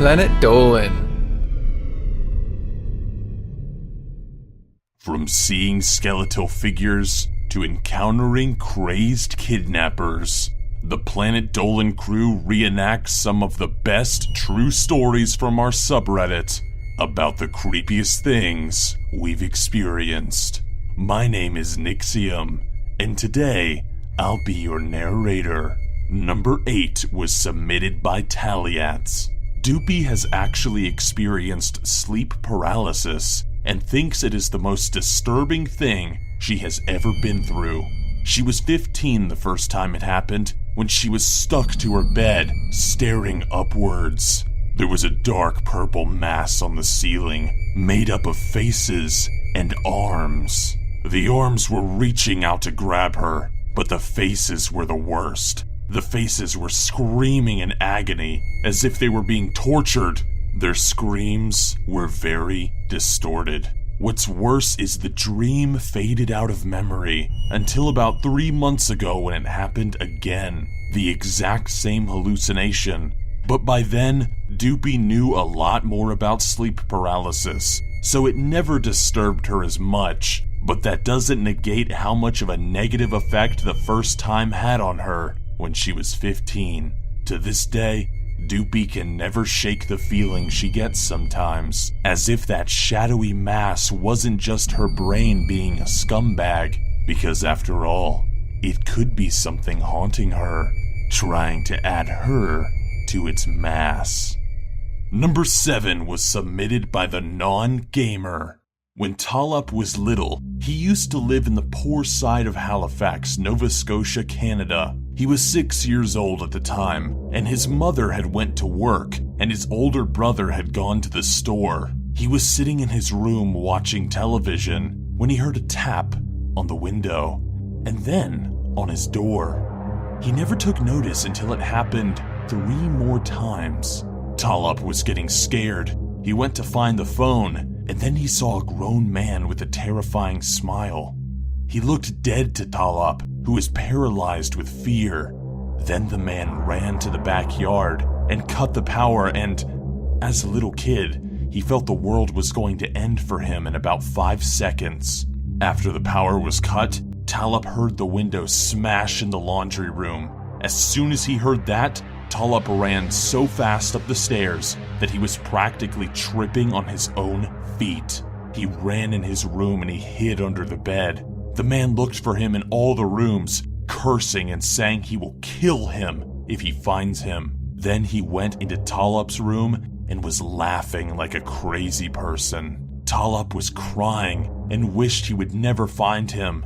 Planet Dolan. From seeing skeletal figures to encountering crazed kidnappers, the Planet Dolan crew reenacts some of the best true stories from our subreddit about the creepiest things we've experienced. My name is Nixium, and today I'll be your narrator. Number 8 was submitted by Taliats. Doopy has actually experienced sleep paralysis and thinks it is the most disturbing thing she has ever been through. She was 15 the first time it happened, when she was stuck to her bed, staring upwards. There was a dark purple mass on the ceiling, made up of faces and arms. The arms were reaching out to grab her, but the faces were the worst. The faces were screaming in agony, as if they were being tortured. Their screams were very distorted. What's worse is the dream faded out of memory until about 3 months ago when it happened again. The exact same hallucination. But by then, Doopy knew a lot more about sleep paralysis, so it never disturbed her as much. But that doesn't negate how much of a negative effect the first time had on her when she was 15. To this day, Doopy can never shake the feeling she gets sometimes, as if that shadowy mass wasn't just her brain being a scumbag, because after all, it could be something haunting her, trying to add her to its mass. Number 7 was submitted by the non-gamer. When Taliat was little, he used to live in the poor side of Halifax, Nova Scotia, Canada. He was 6 years old at the time, and his mother had went to work, and his older brother had gone to the store. He was sitting in his room watching television when he heard a tap on the window, and then on his door. He never took notice until it happened 3 more times. Taliat was getting scared. He went to find the phone, and then he saw a grown man with a terrifying smile. He looked dead to Taliat, who was paralyzed with fear. Then the man ran to the backyard and cut the power, and as a little kid, he felt the world was going to end for him in about 5 seconds. After the power was cut, Taliat heard the window smash in the laundry room. As soon as he heard that, Taliat ran so fast up the stairs that he was practically tripping on his own feet. He ran in his room and he hid under the bed. The man looked for him in all the rooms, cursing and saying he will kill him if he finds him. Then he went into Taliat's room and was laughing like a crazy person. Taliat was crying and wished he would never find him.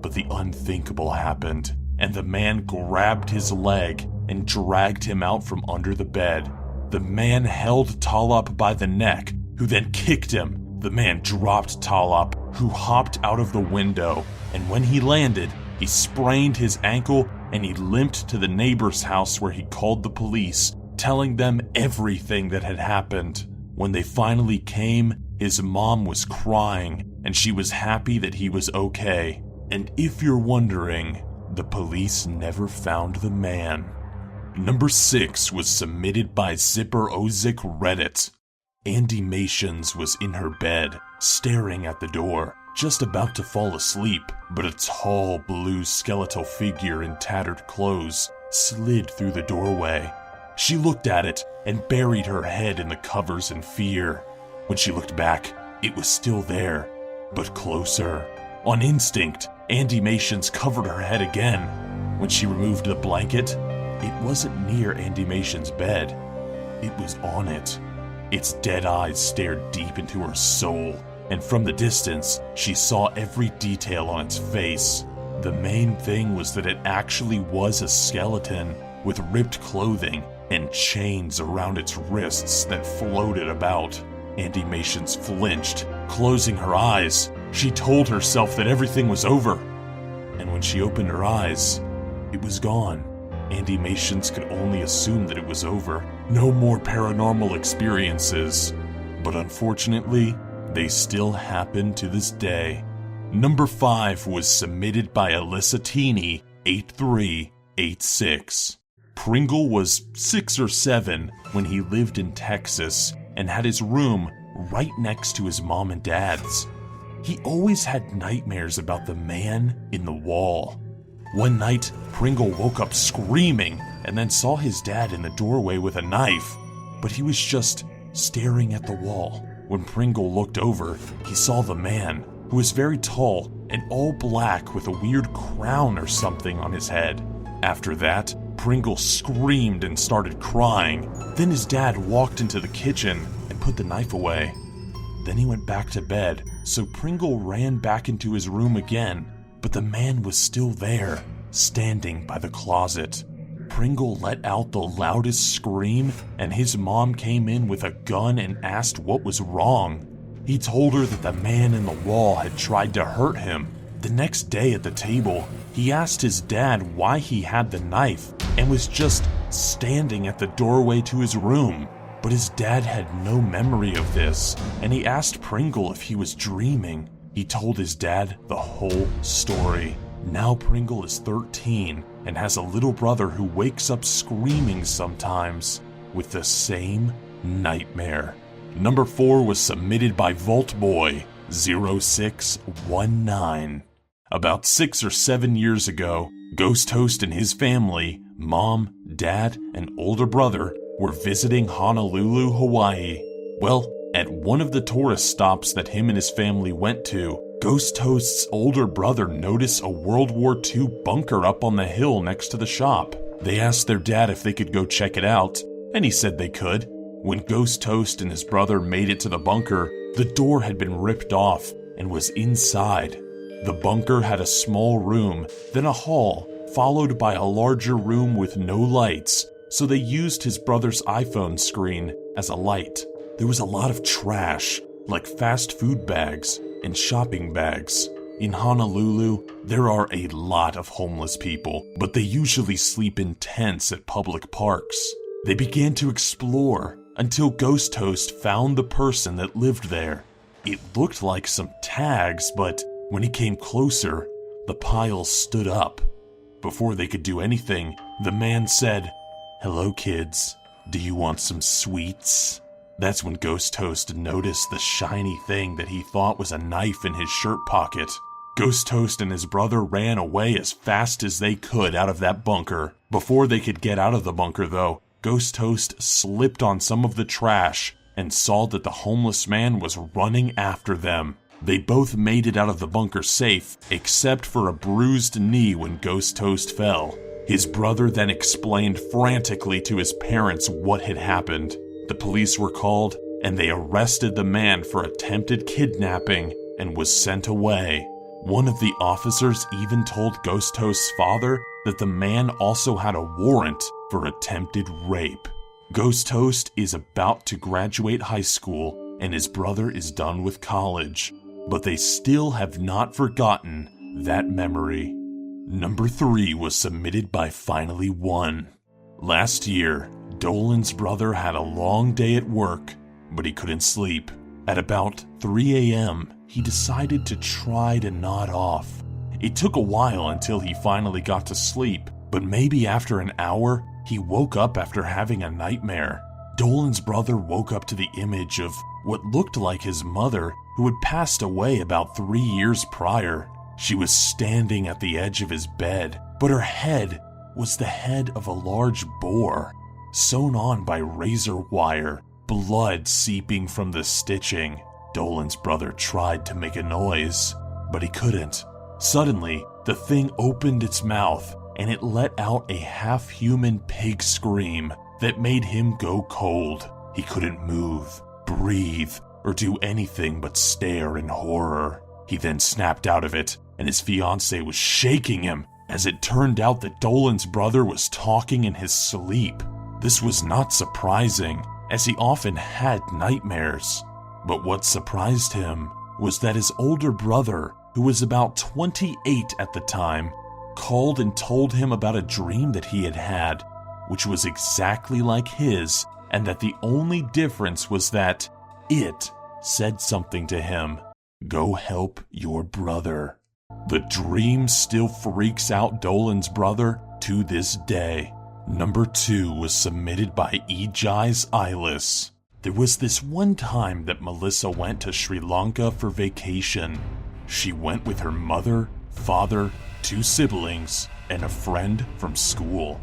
But the unthinkable happened, and the man grabbed his leg and dragged him out from under the bed. The man held Taliat by the neck, who then kicked him. The man dropped Taliat, who hopped out of the window, and when he landed, he sprained his ankle and he limped to the neighbor's house where he called the police, telling them everything that had happened. When they finally came, his mom was crying, and she was happy that he was okay. And if you're wondering, the police never found the man. Number 6 was submitted by ZipperozicReddit. Andy-mations was in her bed, staring at the door, just about to fall asleep, but a tall blue skeletal figure in tattered clothes slid through the doorway. She looked at it and buried her head in the covers in fear. When she looked back, it was still there, but closer. On instinct, Andy-mations covered her head again. When she removed the blanket, it wasn't near Andy-mations' bed. It was on it. Its dead eyes stared deep into her soul, and from the distance, she saw every detail on its face. The main thing was that it actually was a skeleton, with ripped clothing and chains around its wrists that floated about. Andy-mations flinched, closing her eyes. She told herself that everything was over. And when she opened her eyes, it was gone. Andy-mations could only assume that it was over. No more paranormal experiences. But unfortunately, they still happen to this day. Number 5 was submitted by Alyssa Teeny 8386. Pringle was 6 or 7 when he lived in Texas and had his room right next to his mom and dad's. He always had nightmares about the man in the wall. One night, Pringle woke up screaming and then saw his dad in the doorway with a knife, but he was just staring at the wall. When Pringle looked over, he saw the man, who was very tall and all black with a weird crown or something on his head. After that, Pringle screamed and started crying. Then his dad walked into the kitchen and put the knife away. Then he went back to bed, so Pringle ran back into his room again, but the man was still there, standing by the closet. Pringle let out the loudest scream, and his mom came in with a gun and asked what was wrong. He told her that the man in the wall had tried to hurt him. The next day at the table, he asked his dad why he had the knife and was just standing at the doorway to his room. But his dad had no memory of this, and he asked Pringle if he was dreaming. He told his dad the whole story. Now Pringle is 13 and has a little brother who wakes up screaming sometimes with the same nightmare. Number 4 was submitted by VaultBoy0619. About 6 or 7 years ago, Ghost Host and his family, mom, dad, and older brother, were visiting Honolulu, Hawaii. Well, at one of the tourist stops that him and his family went to, Ghost Host's older brother noticed a World War II bunker up on the hill next to the shop. They asked their dad if they could go check it out, and he said they could. When Ghost Host and his brother made it to the bunker, the door had been ripped off and was inside. The bunker had a small room, then a hall, followed by a larger room with no lights, so they used his brother's iPhone screen as a light. There was a lot of trash, like fast food bags and shopping bags. In Honolulu, there are a lot of homeless people, but they usually sleep in tents at public parks. They began to explore until Ghost Host found the person that lived there. It looked like some tags, but when he came closer, the piles stood up. Before they could do anything, the man said, "Hello kids, do you want some sweets?" That's when Ghost Host noticed the shiny thing that he thought was a knife in his shirt pocket. Ghost Host and his brother ran away as fast as they could out of that bunker. Before they could get out of the bunker though, Ghost Host slipped on some of the trash and saw that the homeless man was running after them. They both made it out of the bunker safe, except for a bruised knee when Ghost Host fell. His brother then explained frantically to his parents what had happened. The police were called, and they arrested the man for attempted kidnapping and was sent away. One of the officers even told Ghost Host's father that the man also had a warrant for attempted rape. Ghost Host is about to graduate high school, and his brother is done with college, but they still have not forgotten that memory. Number 3 was submitted by finallywon. Last year, Dolan's brother had a long day at work, but he couldn't sleep. At about 3 a.m., he decided to try to nod off. It took a while until he finally got to sleep, but maybe after an hour, he woke up after having a nightmare. Dolan's brother woke up to the image of what looked like his mother, who had passed away about 3 years prior. She was standing at the edge of his bed, but her head was the head of a large boar, sewn on by razor wire, blood seeping from the stitching. Dolan's brother tried to make a noise, but he couldn't. Suddenly, the thing opened its mouth, and it let out a half-human pig scream that made him go cold. He couldn't move, breathe, or do anything but stare in horror. He then snapped out of it, and his fiancée was shaking him, as it turned out that Dolan's brother was talking in his sleep. This was not surprising, as he often had nightmares. But what surprised him was that his older brother, who was about 28 at the time, called and told him about a dream that he had had, which was exactly like his, and that the only difference was that it said something to him. Go help your brother. The dream still freaks out Dolan's brother to this day. Number 2 was submitted by ejiseyesless. There was this one time that Melissa went to Sri Lanka for vacation. She went with her mother, father, 2 siblings, and a friend from school.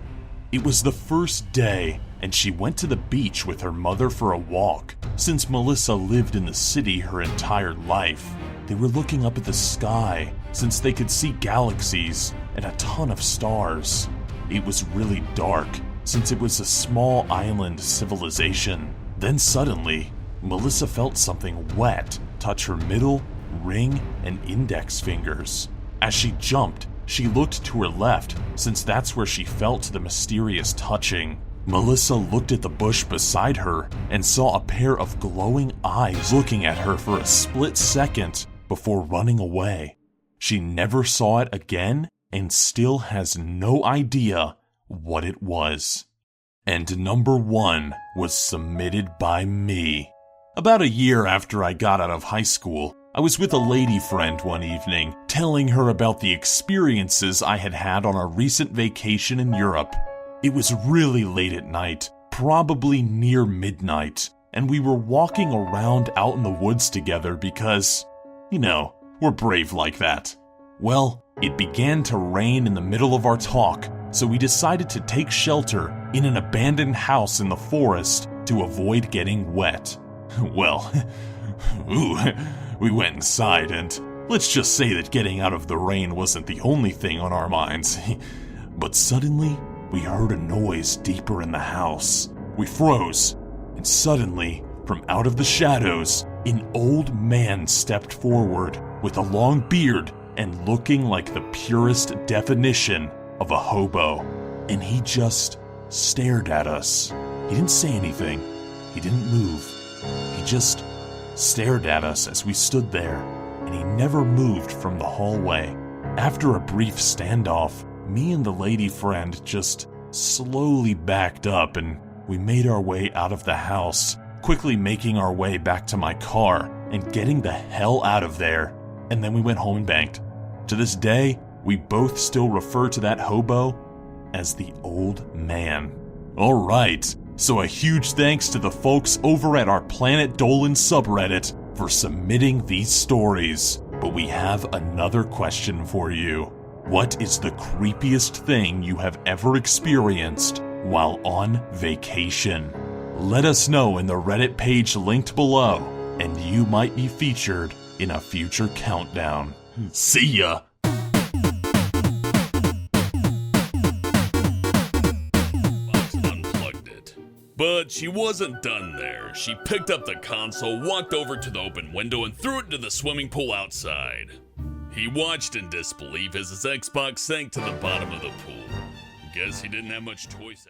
It was the first day, and she went to the beach with her mother for a walk. Since Melissa lived in the city her entire life, they were looking up at the sky since they could see galaxies and a ton of stars. It was really dark since it was a small island civilization. Then suddenly, Melissa felt something wet touch her middle, ring, and index fingers. As she jumped, she looked to her left since that's where she felt the mysterious touching. Melissa looked at the bush beside her and saw a pair of glowing eyes looking at her for a split second before running away. She never saw it again and still has no idea what it was. And number 1 was submitted by me. About a year after I got out of high school, I was with a lady friend one evening, telling her about the experiences I had had on a recent vacation in Europe. It was really late at night, probably near midnight, and we were walking around out in the woods together because, we're brave like that. Well, it began to rain in the middle of our talk, so we decided to take shelter in an abandoned house in the forest to avoid getting wet. Well, we went inside, and let's just say that getting out of the rain wasn't the only thing on our minds. But suddenly, we heard a noise deeper in the house. We froze, and suddenly, from out of the shadows, an old man stepped forward with a long beard and looking like the purest definition of a hobo. And he just stared at us. He didn't say anything. He didn't move. He just stared at us as we stood there, and he never moved from the hallway. After a brief standoff, me and the lady friend just slowly backed up and we made our way out of the house, quickly making our way back to my car and getting the hell out of there. And then we went home and banked. To this day, we both still refer to that hobo as the old man. Alright, so a huge thanks to the folks over at our Planet Dolan subreddit for submitting these stories. But we have another question for you. What is the creepiest thing you have ever experienced while on vacation? Let us know in the Reddit page linked below, and you might be featured in a future countdown. See ya! Unplugged it. But she wasn't done there. She picked up the console, walked over to the open window, and threw it into the swimming pool outside. He watched in disbelief as his Xbox sank to the bottom of the pool. Guess he didn't have much choice.